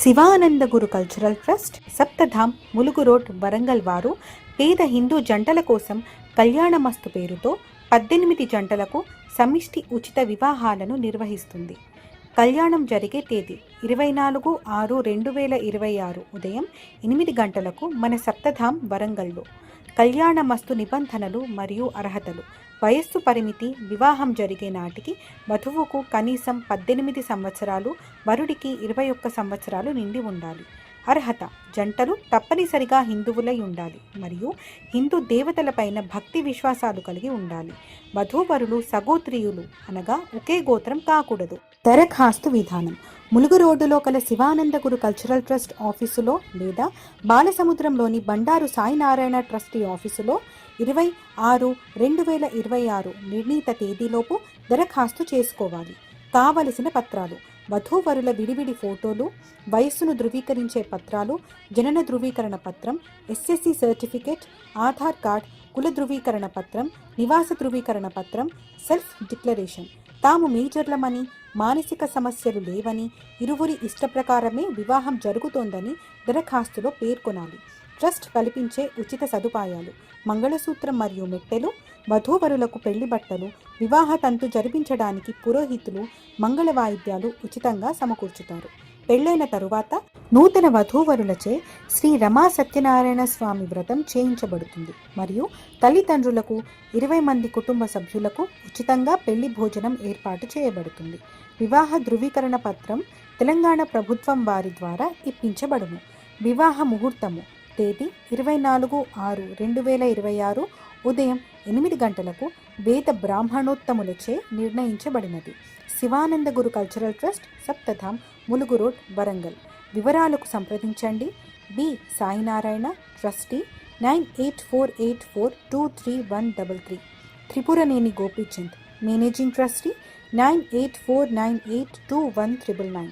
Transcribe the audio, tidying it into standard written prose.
Sivananda Guru cultural trust, Saptadham, Mulugu road, Warangal వారు పేద హిందూ జంటల కోసం కళ్యాణమస్తు పేరుతో 18 జంటలకు సమిష్టి ఉచిత వివాహాలను నిర్వహిస్తుంది. కళ్యాణం జరిగే తేదీ 24/6/2026 ఉదయం 8 గంటలకు మన సప్తధామ్ వరంగల్లో. కళ్యాణమస్తు నిబంధనలు మరియు అర్హతలు: వయస్సు పరిమితి: వివాహం జరిగే నాటికి వధువుకు కనీసం 18 సంవత్సరాలు, వరుడికి 21 సంవత్సరాలు నిండి ఉండాలి. అర్హత: జంటలు తప్పనిసరిగా హిందువులై ఉండాలి మరియు హిందూ దేవతలపైన భక్తి విశ్వాసాలు కలిగి ఉండాలి. వధూవరులు సగోత్రీయులు అనగా ఒకే గోత్రం కాకూడదు. దరఖాస్తు విధానం: ములుగు రోడ్డులో కల శివానంద గురు కల్చరల్ ట్రస్ట్ ఆఫీసులో లేదా బాలసముద్రంలోని బండారు సాయినారాయణ ట్రస్టీ ఆఫీసులో 20/6/2026 నిర్ణీత తేదీలోపు దరఖాస్తు చేసుకోవాలి. కావలసిన పత్రాలు: వధూవరుల విడివిడి ఫోటోలు, వయస్సును ధృవీకరించే పత్రాలు, జనన ధృవీకరణ పత్రం, ఎస్ఎస్సి సర్టిఫికేట్, ఆధార్ కార్డ్, కుల ధృవీకరణ పత్రం, నివాస ధృవీకరణ పత్రం, సెల్ఫ్ డిక్లరేషన్. తాము మేజర్లమని, మానసిక సమస్యలు లేవని, ఇరువురి ఇష్టప్రకారమే వివాహం జరుగుతోందని దరఖాస్తులో పేర్కొనాలి. ట్రస్ట్ కల్పించే ఉచిత సదుపాయాలు: మంగళసూత్రం మరియు మెట్టెలు, వధూవరులకు పెళ్లి బట్టలు, వివాహ తంతు జరిపించడానికి పురోహితులు, మంగళ వాయిద్యాలు ఉచితంగా సమకూర్చుతారు. పెళ్లైన తరువాత నూతన వధూవరులచే శ్రీ రమా సత్యనారాయణ స్వామి వ్రతం చేయించబడుతుంది మరియు తల్లిదండ్రులకు 20 మంది కుటుంబ సభ్యులకు ఉచితంగా పెళ్లి భోజనం ఏర్పాటు చేయబడుతుంది. వివాహ ధృవీకరణ పత్రం తెలంగాణ ప్రభుత్వం వారి ద్వారా ఇప్పించబడును. వివాహ ముహూర్తము: తేదీ 24/6/2026 ఉదయం 8 గంటలకు వేద బ్రాహ్మణోత్తములచే నిర్ణయించబడినది. Sivananda Guru cultural trust, Saptadham, Mulugu road, Warangal. వివరాలకు సంప్రదించండి. B Sainarayana, trustee, 9848423133. Tripuraneni Gopichand, managing trustee, 9849821999.